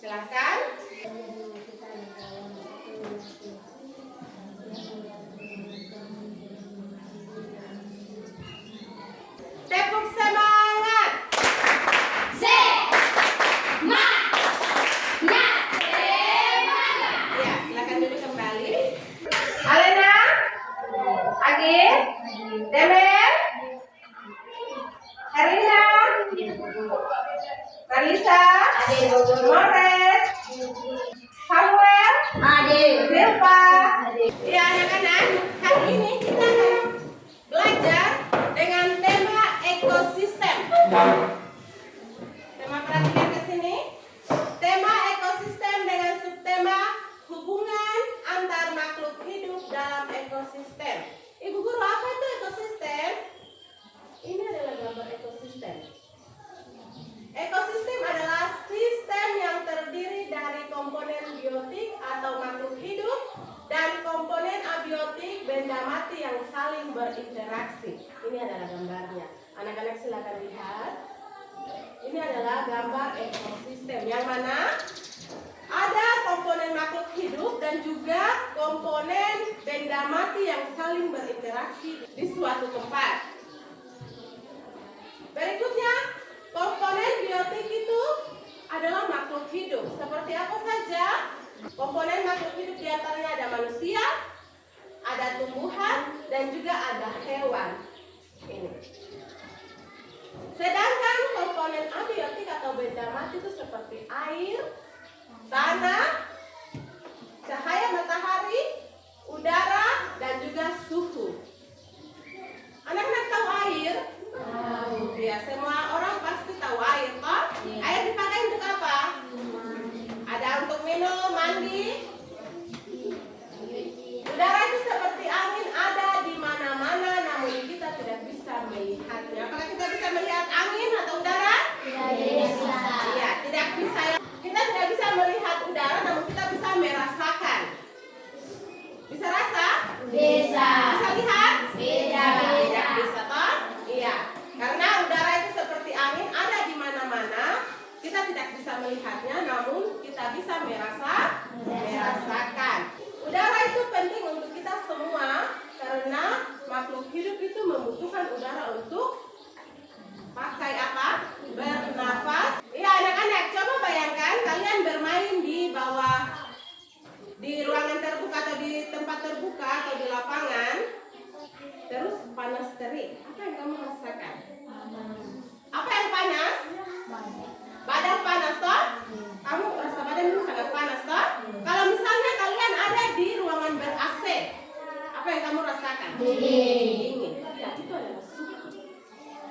Silahkan. Tepuk semangat. Ya, silakan duduk kembali. Alena, Agi, Demel, Herlina, Marisa, Mores, Samuel, Silva. Ya anak-anak, hari ini kita akan belajar dengan tema ekosistem. Tema perhatikan ke sini. Tema ekosistem dengan subtema hubungan antar makhluk hidup dalam ekosistem. Ibu guru, apa itu ekosistem? Ini adalah gambar ekosistem. Ekosistem adalah sistem yang terdiri dari komponen biotik atau makhluk hidup dan komponen abiotik benda mati yang saling berinteraksi. Ini adalah gambarnya. Anak-anak silakan lihat. Ini adalah gambar ekosistem yang mana ada komponen makhluk hidup dan juga komponen benda mati yang saling berinteraksi di suatu tempat. Berikutnya, komponen biotik itu adalah makhluk hidup. Seperti apa saja? Komponen makhluk hidup diantaranya ada manusia, ada tumbuhan, dan juga ada hewan. Ini. Sedangkan komponen abiotik atau benda mati itu seperti air, tanah, cahaya matahari, udara, dan juga suhu. Anak-anak tahu air? Ya, semua orang pasti tahu air, toh? Air dipakai untuk apa? Ada untuk minum, mandi. Udara itu seperti angin, ada di mana-mana, namun kita tidak bisa melihatnya. Apakah kita bisa melihat angin atau udara? Iya, tidak bisa. Kita tidak bisa melihat udara, namun kita bisa merasakan. Bisa rasa? Bisa. Bisa lihat? Tidak bisa, toh? Iya. Karena udara itu seperti angin, ada di mana-mana. Kita tidak bisa melihatnya, namun kita bisa merasakan. Udara itu penting untuk kita semua karena makhluk hidup itu membutuhkan udara untuk pakai apa? Bernafas. Ya anak-anak, coba bayangkan kalian bermain di bawah, di ruangan terbuka atau di tempat terbuka atau di lapangan, terus panas terik. Apa yang kamu rasakan? Apa yang panas? Badan panas, toh? Kamu rasa badan itu sangat panas, toh? Kalau misalnya kalian ada di ruangan ber-AC, apa yang kamu rasakan? Dingin. Ya, itu adalah suhu.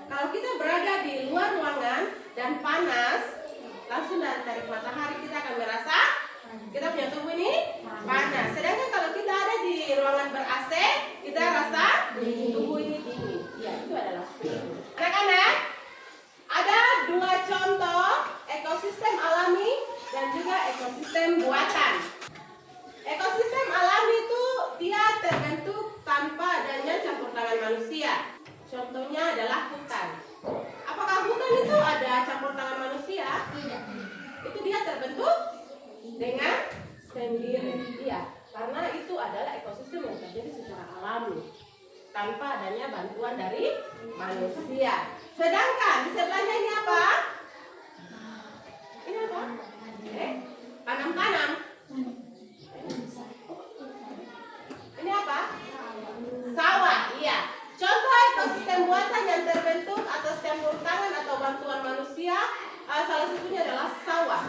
Kalau kita berada di luar ruangan dan panas, langsung dari tarik matahari kita akan merasa kita punya tubuh ini panas. Sedangkan kalau kita ada di ruangan ber-AC, kita rasa tubuh ini dingin. Ya, itu adalah suhu. Anak-anak, ada dua contoh ekosistem alami dan juga ekosistem buatan. Ekosistem alami itu dia terbentuk tanpa adanya campur tangan manusia. Contohnya adalah hutan. Apakah hutan itu ada campur tangan manusia? Tidak. Itu dia terbentuk dengan sendiri. Iya, karena itu adalah ekosistem yang terjadi secara alami tanpa adanya bantuan dari manusia. Sedangkan di sebelahnya ini apa? Ini apa? Tanam-tanam. Ini apa? Sawah, iya. Contoh ekosistem buatan yang terbentuk atas campur tangan atau bantuan manusia, salah satunya adalah sawah.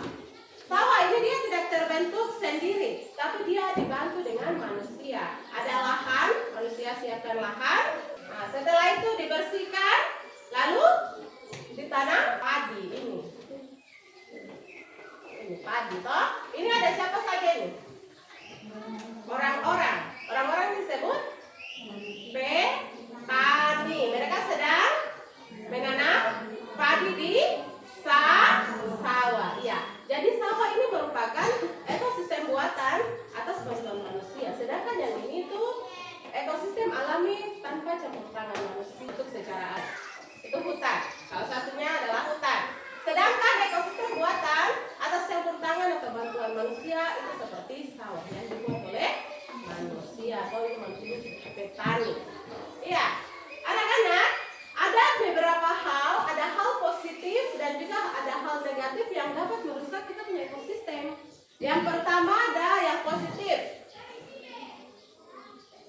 Sawah ini dia tidak terbentuk sendiri, tapi dia dibantu dengan manusia. Ada lahan, manusia siapkan lahan. Nah, setelah itu dibersihkan, lalu ditanam padi ini. Ini padi, toh? Ini ada siapa saja ini? Orang-orang. Orang-orang disebut petani. Mereka sedang menanam padi di sawah. Iya. Jadi sawah ini merupakan ekosistem buatan atas bantuan manusia. Sedangkan yang ini tuh ekosistem alami tanpa campur tangan manusia untuk secara alami. Itu hutan. Salah satunya adalah hutan. Sedangkan ekosistem buatan atas campur tangan atau sawah yang dibuat oleh manusia atau manusia petani. Iya, anak-anak, ada beberapa hal, ada hal positif dan juga ada hal negatif yang dapat merusak kita punya ekosistem. Yang pertama ada yang positif.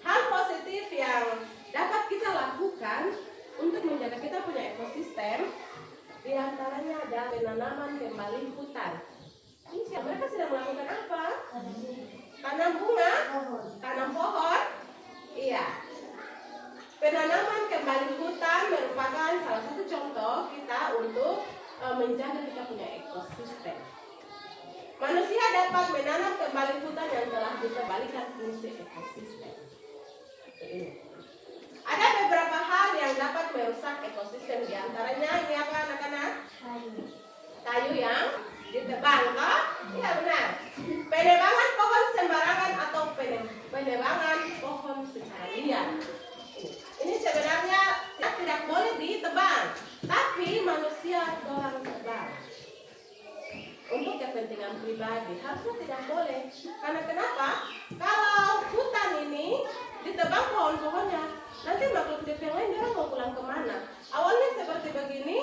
Hal positif yang dapat kita lakukan untuk menjaga kita punya ekosistem, di antaranya ada penanaman kembali hutan. Ini siapa? Mereka sedang melakukan apa? Tanam bunga, tanam pohon. Iya. Penanaman kembali hutan merupakan salah satu contoh kita untuk menjaga kita punya ekosistem. Manusia dapat menanam kembali hutan yang telah dikembalikan fungsi ekosistem. Ini. Ada beberapa hal yang dapat merusak ekosistem, di antaranya ini apa anak-anak? Kayu yang ditebang, toh? Iya benar. Penebangan pohon sembarangan atau penebangan pohon secara liar. Ini sebenarnya tidak boleh ditebang, tapi manusia dorang tebang untuk kepentingan pribadi. Harusnya tidak boleh. Karena kenapa? Kalau hutan ini ditebang pohon-pohonnya, nanti makhluk hidup yang lain dia mau pulang kemana? Awalnya seperti begini,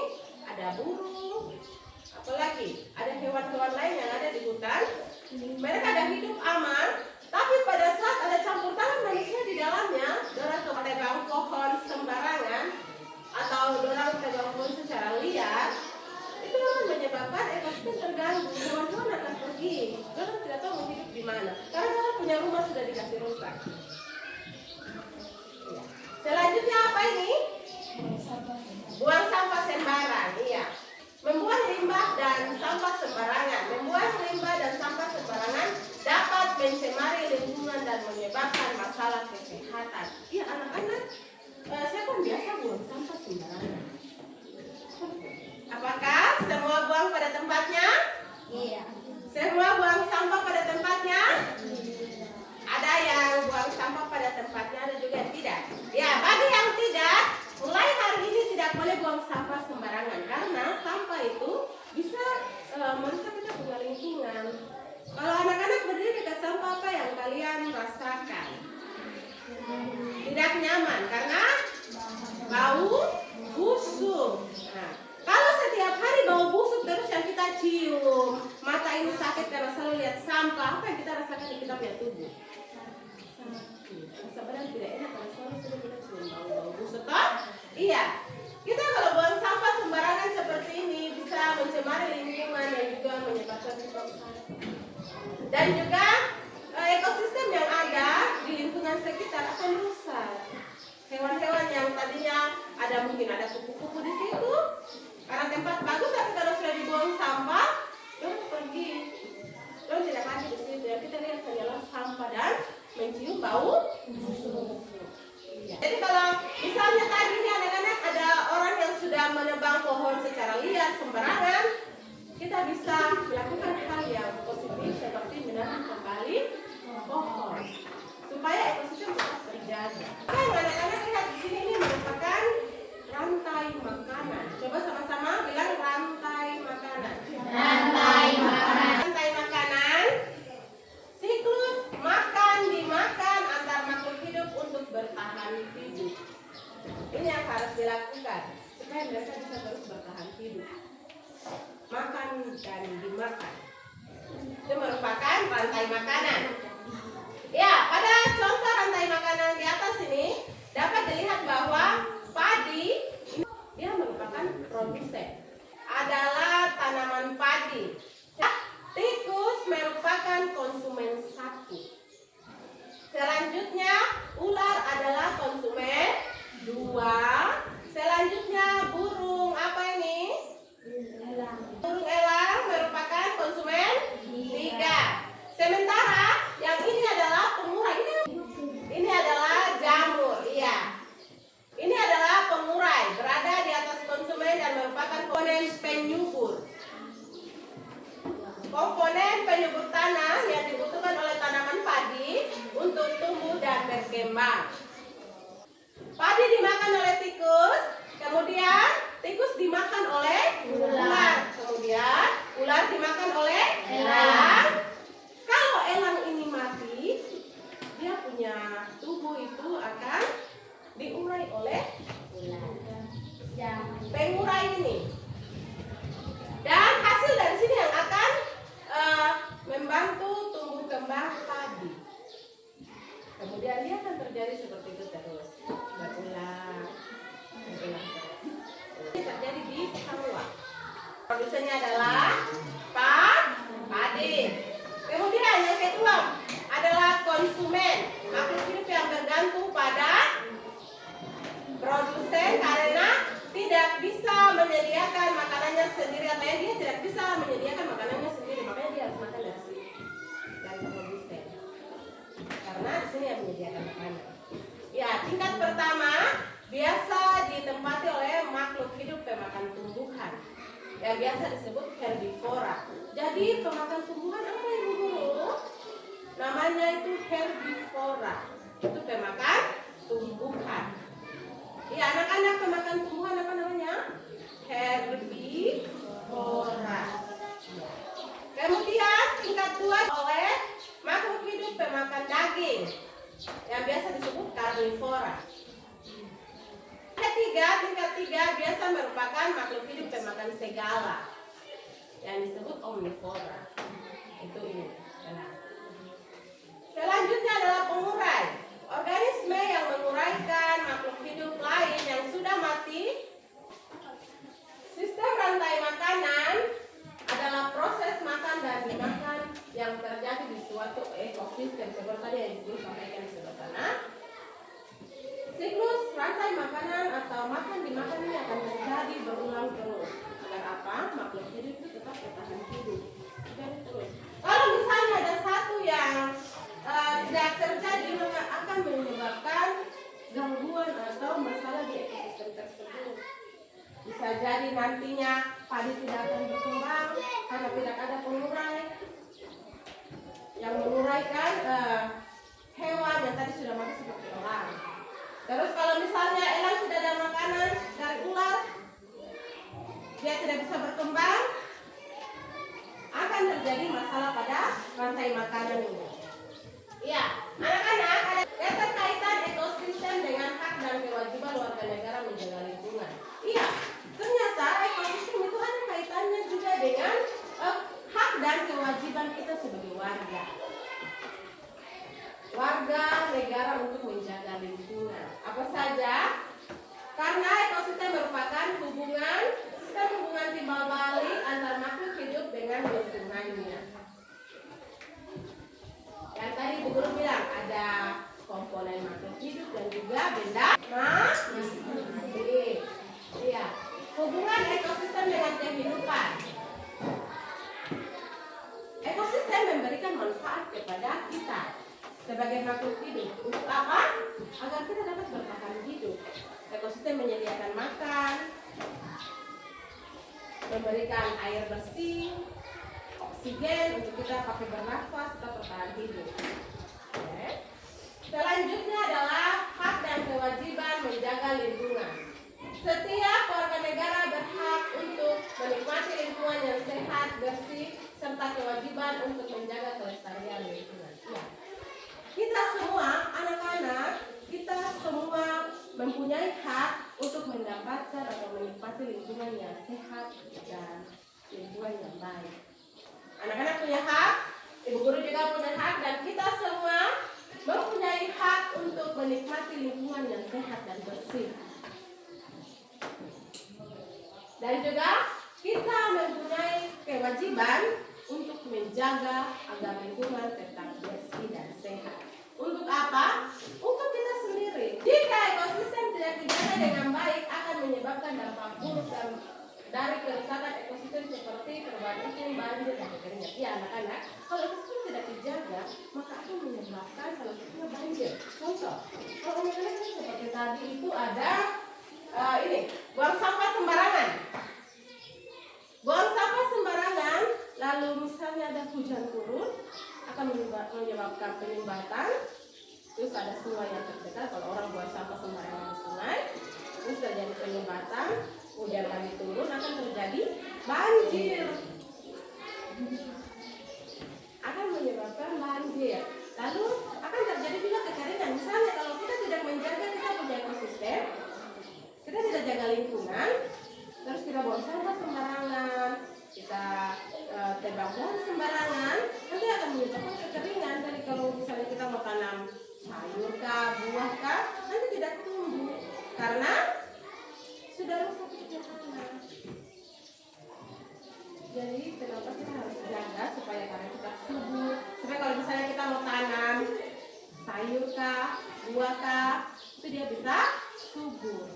ada burung, apalagi ada hewan-hewan lain yang ada di hutan. Mereka ada hidup aman, tapi pada saat ada campur tangan manusia di dalamnya, dorang tebang pohon sembarangan atau dorang tebang pohon secara liar, itu akan menyebabkan ekosistem terganggu. Hewan-hewan akan pergi, dorang tidak tahu mau hidup di mana, karena dorang punya rumah sudah dikasih rusak. Selanjutnya apa ini? Buang sampah sembarang. Iya. Membuang limbah dan sampah sembarangan. Membuang limbah dan sampah sembarangan dapat mencemari lingkungan dan menyebabkan masalah kesehatan. Iya anak-anak, siapa yang biasa buang sampah sembarangan? Apakah semua buang pada tempatnya? Iya. Semua buang sampah pada tempatnya? Ada yang buang sampah pada tempatnya, ada juga yang tidak. Ya, bagi yang tidak, mulai hari ini tidak boleh buang sampah sembarangan, karena sampah itu bisa merusak kita punya lingkungan. Kalau anak-anak berdiri dekat sampah, apa yang kalian rasakan? Tidak nyaman karena bau busuk. Nah, kalau setiap hari bau busuk terus yang kita cium, mata ini sakit karena selalu lihat sampah, apa yang kita rasakan di kita punya tubuh? Rasa badan tidak enak karena selalu kita cium bau busuk, toh? Iya. Kita kalau buang sampah sembarangan seperti ini bisa mencemari lingkungan dan juga menyebabkan kita sakit. Dan juga ekosistem yang ada di lingkungan sekitar akan rusak. Hewan-hewan yang tadinya mungkin ada kupu-kupu di situ, karena tempat bagus, tapi kalau sudah dibuang sampah, mereka pergi. Mereka tidak lagi di situ. Ya, kita lihat hanyalah sampah dan mencium bau. Jadi kalau misalnya tadi ini anak-anak ada orang yang sudah menebang pohon secara liar sembarangan, kita bisa melakukan hal yang positif seperti menanam kembali pohon supaya ekosistem tetap terjaga. Oke, anak-anak lihat di sini ini merupakan rantai makanan. Coba sama-sama bilang rantai makanan. Rantai makanan. Rantai makanan, siklus makan dimakan antar makhluk hidup untuk bertahan hidup. Ini yang harus dilakukan supaya mereka bisa terus bertahan hidup. Makan dan dimakan. Itu merupakan rantai makanan. Ya, pada contoh rantai makanan di atas ini dapat dilihat bahwa padi dia merupakan produsen, adalah tanaman padi. Tikus merupakan konsumen satu. Selanjutnya ular adalah konsumen dua. Selanjutnya burung apa ini? Burung elang merupakan konsumen tiga. Sementara yang ini adalah pengurai. Ini adalah jamur, iya. Ini adalah pengurai, berada di atas konsumen dan merupakan komponen penyubur. Komponen penyubur tanah yang dibutuhkan oleh tanaman padi untuk tumbuh dan berkembang. Padi dimakan oleh tikus, kemudian tikus dimakan oleh ular, kemudian ular dimakan oleh elang. Kalau elang ini Kemudian yang kedua adalah konsumen, makhluk hidup yang bergantung pada produsen karena tidak bisa menyediakan makanannya sendiri, atau dia tidak bisa menyediakan makanannya sendiri, makanya dia harus makan dari produsen. Karena di sini yang menyediakan makanan. Ya, tingkat pertama biasa ditempati oleh makhluk hidup pemakan tumbuhan yang biasa disebut herbivora. Jadi pemakan tumbuhan apa yang guru? Namanya itu herbivora. Itu pemakan tumbuhan. Ya, anak-anak pemakan tumbuhan apa namanya? Herbivora. Kemudian tingkat 2 oleh makhluk hidup pemakan daging yang biasa disebut karnivora. Tingkat 3 biasa merupakan makhluk hidup pemakan segala yang disebut omnivora. Itu ini. Selanjutnya adalah pengurai. Organisme yang menguraikan makhluk hidup lain yang sudah mati. Sistem rantai makanan adalah proses makan dan dimakan yang terjadi di suatu ekosistem seperti tadi yang disampaikan di sebelah sana. Siklus rantai makanan atau makan dimakan ini akan terjadi berulang terus. Agar apa? Makhluk hidup itu tetap bertahan hidup. Jadi terus. Kalau misalnya ada satu yang tidak terjadi, maka akan menyebabkan gangguan atau masalah di ekosistem tersebut. Bisa jadi nantinya padi tidak akan berkembang karena tidak ada pengurai yang menguraikan hewan yang tadi sudah mati seperti elang. Terus kalau misalnya elang tidak ada makanan dari ular, dia tidak bisa berkembang, akan terjadi masalah pada rantai makanan ini. Ya, anak-anak, ada keterkaitan ekosistem dengan hak dan kewajiban warga negara menjaga lingkungan. Iya, ternyata ekosistem itu ada kaitannya juga dengan hak dan kewajiban kita sebagai warga. Warga negara untuk menjaga lingkungan. Apa saja? Karena ekosistem merupakan sistem hubungan timbal balik antar makhluk hidup dengan lingkungannya. Yang tadi Bu Guru bilang ada komponen makhluk hidup dan juga benda mati. Iya. Hubungan ekosistem dengan kehidupan. Ekosistem memberikan manfaat kepada kita sebagai makhluk hidup. Untuk apa? Agar kita dapat bertahan hidup. Ekosistem menyediakan makan, memberikan air bersih, oksigen untuk kita pakai bernafas atau bertahan hidup. Oke. Selanjutnya adalah hak dan kewajiban menjaga lingkungan. Setiap warga negara berhak untuk menikmati lingkungan yang sehat, bersih, serta kewajiban untuk menjaga kelestarian lingkungan. Ya. Kita semua, anak-anak, kita semua mempunyai hak untuk mendapatkan atau menikmati lingkungan yang sehat dan lingkungan yang baik. Anak-anak punya hak, ibu guru juga punya hak, dan kita semua mempunyai hak untuk menikmati lingkungan yang sehat dan bersih. Dan juga kita mempunyai kewajiban untuk menjaga agar lingkungan tetap bersih dan sehat. Untuk apa? Untuk kita sendiri. Jika ekosistem tidak dijaga dengan baik, akan menyebabkan dampak buruk dari kerusakan ekosistem seperti perubahan iklim, banjir, dan kekeringan. Ya anak-anak, kalau ekosistem tidak dijaga, maka akan menyebabkan salah satunya banjir. Contoh, kalau anak-anak seperti tadi itu ada buang sampah sembarangan. Buang sampah sembarangan, lalu misalnya ada hujan turun, akan menyebabkan penyumbatan. Terus ada sungai yang terdekat, kalau orang buang sampah sembarangan di sungai, terus terjadi penyumbatan, hujan lagi turun, akan terjadi banjir. Akan menyebabkan banjir. Lalu akan terjadi juga kekeringan. Misalnya kalau kita tidak menjaga kita punya ekosistem, kita tidak jaga lingkungan, terus kita buang sampah sembarangan, kita tebang pohon sembarangan, nanti akan menyebabkan kekeringan. Jadi kalau misalnya kita mau tanam sayur kah, buah kah, nanti tidak tumbuh karena sudah rusak tanah. Jadi kenapa kita harus jaga 2 cup, itu dia bisa subur.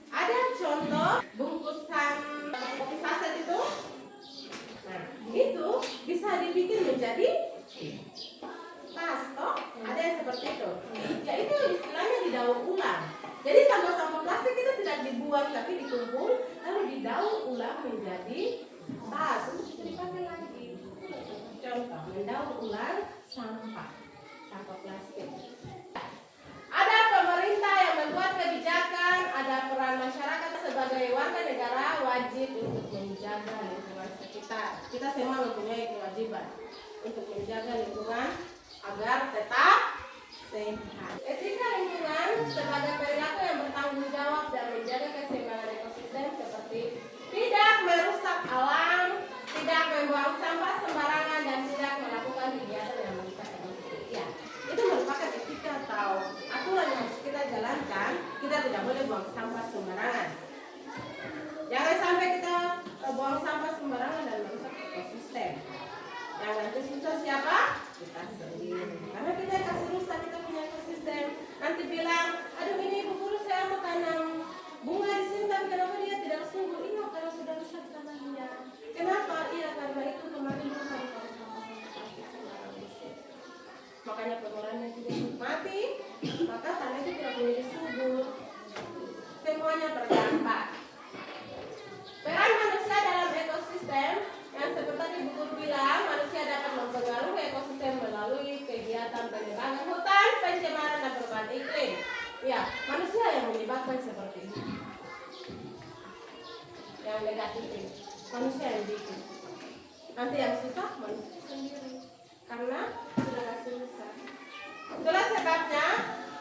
Ada contoh bungkusan kopi saset itu. Nah, itu bisa dibikin menjadi tas toh. Ada yang seperti itu. Ya itu istilahnya didaur ulang. Jadi sampah-sampah plastik itu tidak dibuang tapi dikumpul lalu didaur ulang menjadi tas untuk bisa dipakai lagi. Contoh mendaur ulang sampah plastik. Ada pemerintah yang membuat kebijakan, ada peran masyarakat sebagai warga negara wajib untuk menjaga lingkungan sekitar. Kita semua mempunyai kewajiban untuk menjaga lingkungan agar tetap sehat. Etika lingkungan sebagai perilaku yang bertanggung jawab dan menjaga keseimbangan ekosistem seperti tidak merusak alam, tidak membuang sampah sembarangan, dan tidak melakukan kegiatan yang merusak ekosistem. Ya, itu merupakan etika atau aturan yang harus kita jalankan. Kita tidak boleh buang sampah sembarangan. Jangan sampai kita buang sampah sembarangan dan merusak ekosistem. Yang nanti susah siapa? Kita sendiri. Karena kita kasih rusak kita punya ekosistem. Nanti bilang, aduh ini ibu guru saya mau tanam bunga di sini, tapi kenapa dia tidak subur? Iya, karena sudah rusak tanahnya. Kenapa? Iya, karena itu kemarin bukan kalau sampah-sampah plastik sembarangan di sini. Makanya pengelolaan tidak mati, maka tanah itu tidak boleh subur. Semuanya berdampak. Peran manusia dalam ekosistem yang seperti tadi Bu Guru bilang, manusia dapat mempengaruhi ekosistem melalui kegiatan penebangan hutan, pencemaran dan perubahan iklim. Ya, manusia yang menyebabkan seperti ini. Yang negatif ini, manusia yang bikin. Nanti yang susah manusia sendiri, karena sudah kasih rusak. Itulah sebabnya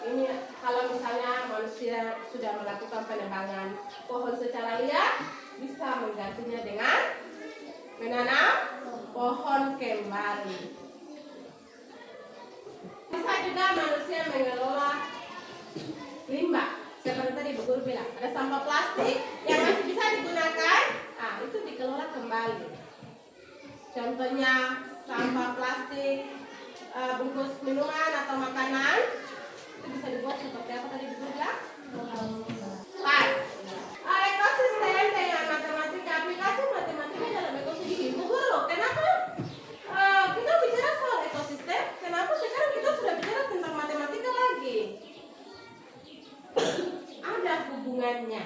ini kalau misalnya manusia sudah melakukan penebangan pohon secara liar, bisa menggantinya dengan menanam pohon kembali. Bisa juga manusia mengelola limbah. Seperti tadi Bu Guru bilang, ada sampah plastik yang masih bisa digunakan, itu dikelola kembali. Contohnya sampah plastik bungkus minuman atau makanan itu bisa dibuat seperti apa tadi Bu Guru bilang? Pas. Ekosistem dengan matematika, aplikasi matematika dalam ekosistem. Bu Guru, kenapa kita bicara soal ekosistem? Kenapa sekarang kita sudah bicara tentang matematika lagi? Ada hubungannya.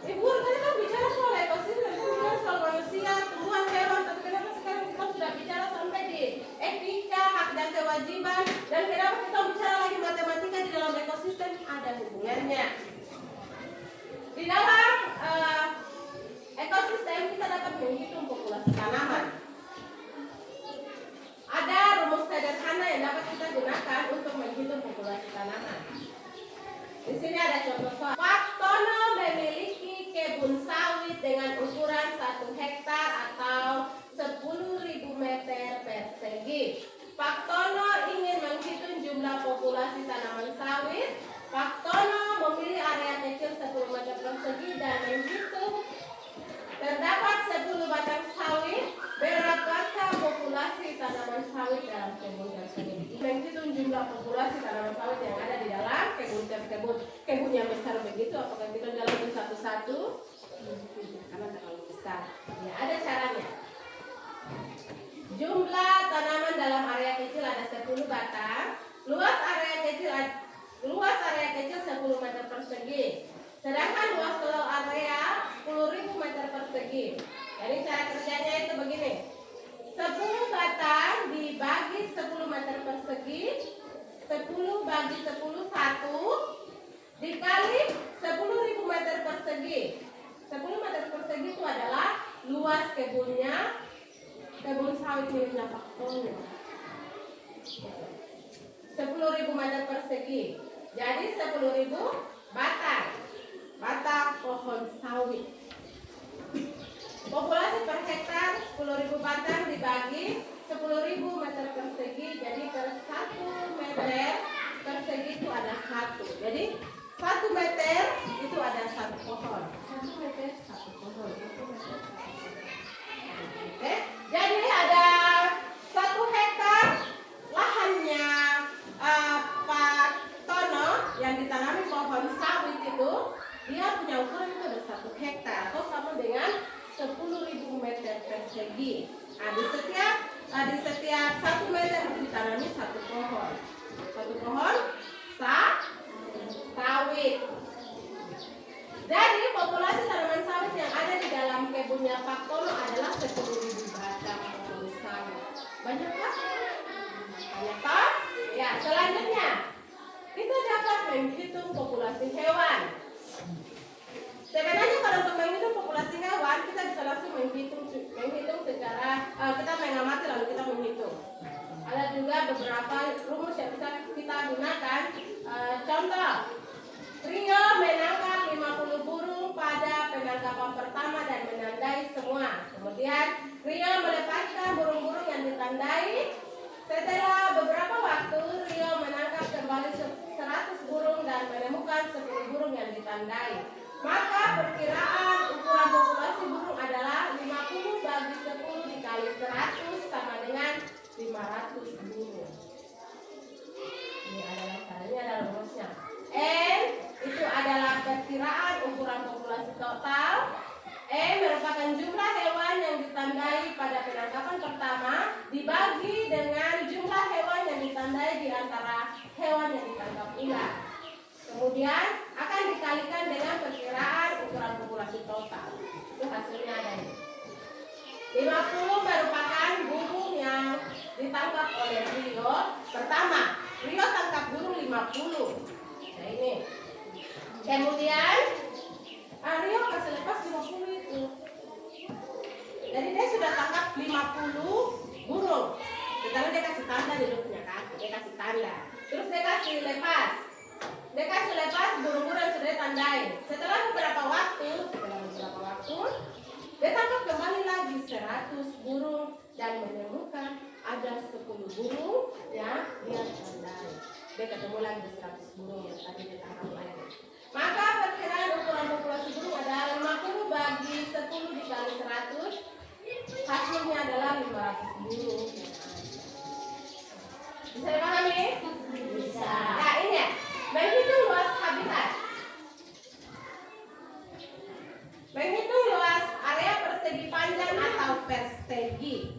Ibu Guru tadi kan bicara soal ekosistem, kan bicara soal manusia, tumbuhan, hewan, tapi kenapa sekarang kita sudah bicara sampai di etika, hak dan kewajiban, dan kenapa kita bicara lagi matematika di dalam ekosistem? Ada hubungannya. Di dalam ekosistem kita dapat menghitung populasi tanaman. Ada rumus sederhana yang dapat kita gunakan untuk menghitung populasi tanaman. Di sini ada contoh soal. Pak Tono memiliki kebun sawit dengan ukuran 1 hektar atau 10.000 meter persegi. Pak Tono ingin menghitung jumlah populasi tanaman sawit. Pak Tono memilih area kecil 10 meter persegi dan menghitung terdapat 10 batang sawit. Berapakah populasi tanaman sawit dalam kebun tersebut? Menghitung jumlah populasi tanaman sawit yang ada di dalam kebun tersebut. Kebun yang besar begitu, apakah kita jalanin satu-satu? Karena terlalu besar. Ya, ada caranya. Jumlah tanaman dalam area kecil ada 10 batang. Luas area kecil 10 meter persegi. Sedangkan luas total area 10.000 meter persegi. Jadi cara kerjanya itu begini. 10 batang dibagi 10 meter persegi. 10 bagi 10 1 dikali 10.000 meter persegi. 10 meter persegi itu adalah luas kebunnya, kebun sawit miliknya Pak Tono. 10.000 meter persegi. Jadi 10.000 batang pohon sawit. Populasi per hektar 10.000 batang dibagi 10.000 meter persegi. Jadi per 1 meter persegi itu ada 1. Jadi 1 meter itu ada 1 pohon. 1 meter 1 pohon. 1 meter 1 pohon. Oke. Jadi ada 1 hektar lahannya Nah, di setiap 1 meter itu ditanami 1 pohon. 1 pohon sawit. Jadi populasi tanaman sawit yang ada di dalam kebunnya Pak Tono adalah 10.000 batang pohon sawit. Banyak kan? Banyak kan? Ya, selanjutnya kita dapat menghitung populasi hewan. Sebenarnya kalau untuk menghitung populasi hewan kita bisa langsung menghitung secara kita mengamati lalu kita menghitung. Ada juga beberapa rumus yang bisa kita gunakan. Contoh, Rio menangkap 50 burung pada penangkapan pertama dan menandai semua. Kemudian Rio melepaskan burung-burung yang ditandai. Setelah beberapa waktu Rio menangkap kembali 100 burung dan menemukan 10 burung yang ditandai. Maka perkiraan ukuran populasi burung adalah 50 bagi 10 dikali 100 sama dengan 500 burung. Ini adalah rumusnya. N itu adalah perkiraan ukuran populasi total. E merupakan jumlah hewan yang ditandai pada penangkapan pertama dibagi dengan jumlah hewan yang ditandai di antara hewan yang ditangkap ular. Kemudian akan dikalikan dengan perkiraan ukuran populasi total. Itu hasilnya ada ini. 50 merupakan burung yang ditangkap oleh Rio. Pertama, Rio tangkap burung 50. Nah ini. Kemudian Rio kasih lepas 50 itu. Jadi dia sudah tangkap 50 burung. Tetapi dia kasih tanda di punya kaki. Dia kasih tanda. Terus dia kasih lepas. Dia kasih lepas burung-burung yang sudah ditandai. Setelah beberapa waktu, dia tangkap kembali lagi 100 burung dan menemukan ada 10 burung yang dia tandai. Dia ketemu lagi 100 burung yang tadi dia tangkap lagi. Maka perkiraan ukuran populasi burung adalah 50 bagi 10 dikali 100. Hasilnya adalah 500 burung. Bisa dipahami? Bisa. Nah ini ya. Menghitung luas habitat. Menghitung luas area persegi panjang atau persegi.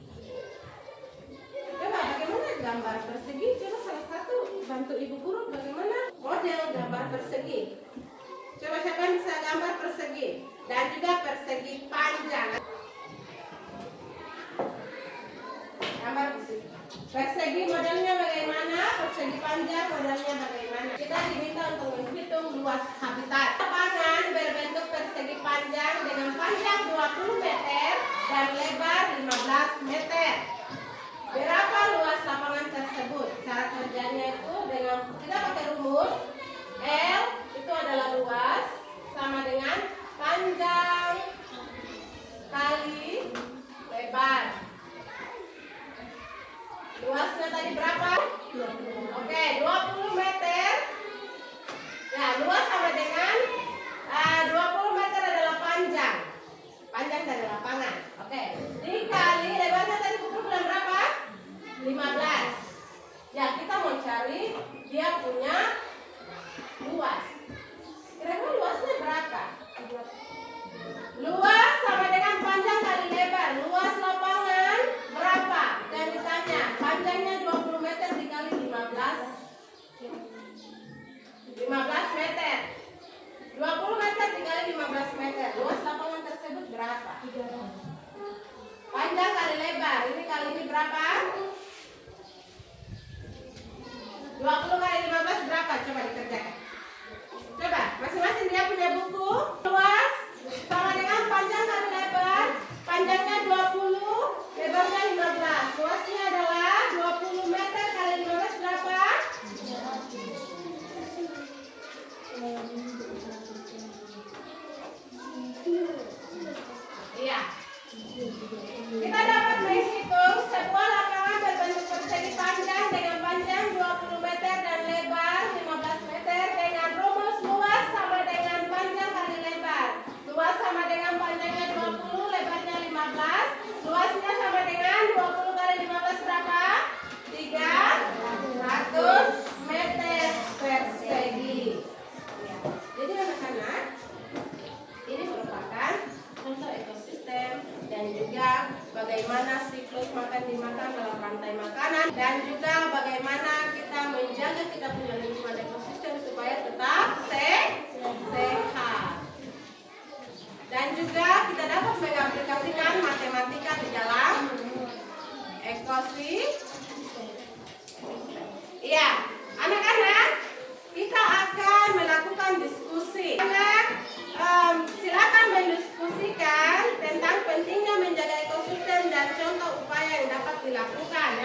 Coba bagaimana gambar persegi? Coba salah satu bantu ibu guru bagaimana model gambar persegi. Coba siapa yang bisa gambar persegi dan juga persegi panjang. Gambar persegi. Persegi modelnya bagaimana? Persegi panjang modelnya bagaimana? Kita diminta untuk menghitung luas habitat. Lapangan berbentuk persegi panjang dengan panjang 20 meter dan lebar 15 meter. Berapa luas lapangan tersebut? Cara kerjanya itu dengan kita pakai rumus L itu adalah luas sama dengan panjang kali lebar. Luasnya tadi berapa? 20. Oke, 20 meter. Nah, luas sama dengan 20 meter adalah panjang. Panjang dari lapangan. Oke. Dikali lebarnya tadi ukur bilang berapa? 15. Ya, kita mau cari dia punya luas. Kira-kira luasnya berapa? Luas sama dengan panjang kali lebar. Luas lapangan berapa? Dan ditanya, panjangnya 20 meter dikali 15 siklus makan dimakan dalam rantai makanan, dan juga bagaimana kita menjaga kita punya lingkungan ekosistem supaya tetap sehat. Dan juga kita dapat mengaplikasikan matematika di dalam ekosistem. Iya, anak-anak, kita akan melakukan diskusi. Silakan mendiskusikan tentang pentingnya menjaga ekosistem dan contoh upaya yang dapat dilakukan.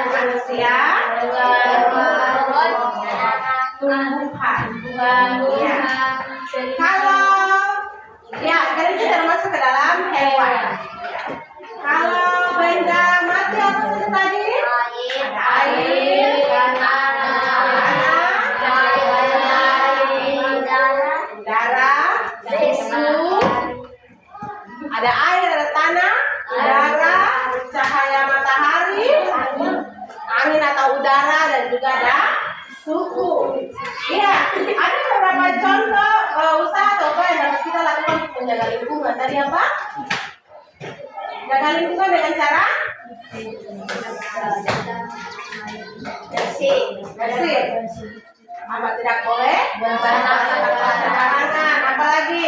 Manusia, tumbuhan. Ya. Kalau ya, kan itu termasuk ke dalam hewan. Kalau benda mati apa saja tadi? Air, darah, susu, ada air, ada tanah, udara, cahaya matahari, angin atau udara, dan juga ada suhu. Iya, ada beberapa contoh usaha atau apa yang dapat kita lakukan untuk menjaga lingkungan. Tadi apa? Jaga lingkungan dengan cara bersih. Apa tidak boleh? Sembarangan. Apa lagi?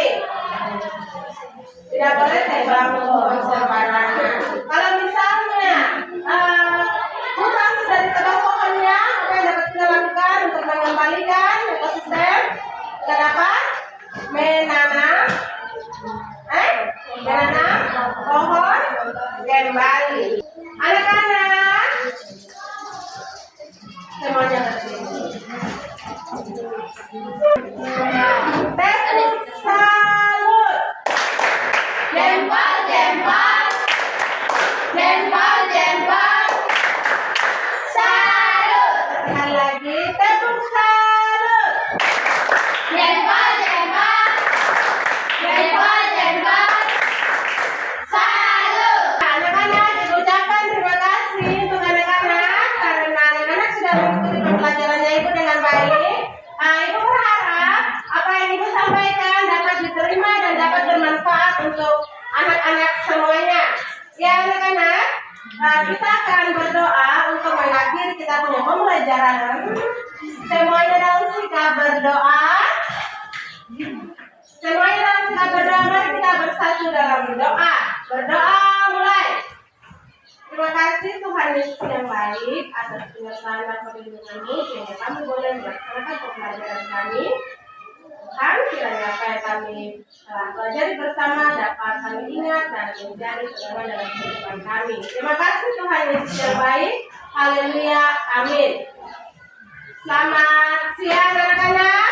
Tidak boleh tebang pohon sembarangan. Kalau misalnya kurang sudah ditebang pohonnya, apa yang dapat kita lakukan untuk mengembalikan ekosistem? Kita dapat menanam pohon kembali. Anak-anak, semuanya berdiri. Tepuk salut. Jempol, jempol. Jempol, jempol. Salut. Sekali lagi, tepuk salut. Jempol, jempol. Jempol, jempol. Salut. Anak-anak, diucapkan terima kasih untuk anak-anak karena anak-anak sudah mengikuti pembelajarannya Ibu dengan baik. Ibu berharap apa yang Ibu sampaikan dapat diterima dan dapat bermanfaat untuk anak-anak semuanya. Ya anak-anak, kita akan berdoa untuk mengakhiri kita punya pembelajaran. Semuanya dalam sikap berdoa. Semuanya dalam sikap berdoa, mari kita bersatu dalam doa. Berdoa mulai. Terima kasih Tuhan Yesus yang baik atas penyertaan dan perlindungan-Mu sehingga kami boleh melaksanakan pembelajaran kami. Tuhan, kiranya apa yang kami telah pelajari bersama dapat kami ingat dan menjadi pedoman dalam kehidupan kami. Terima kasih Tuhan Yesus yang baik. Haleluya. Amin. Selamat siang anak-anak.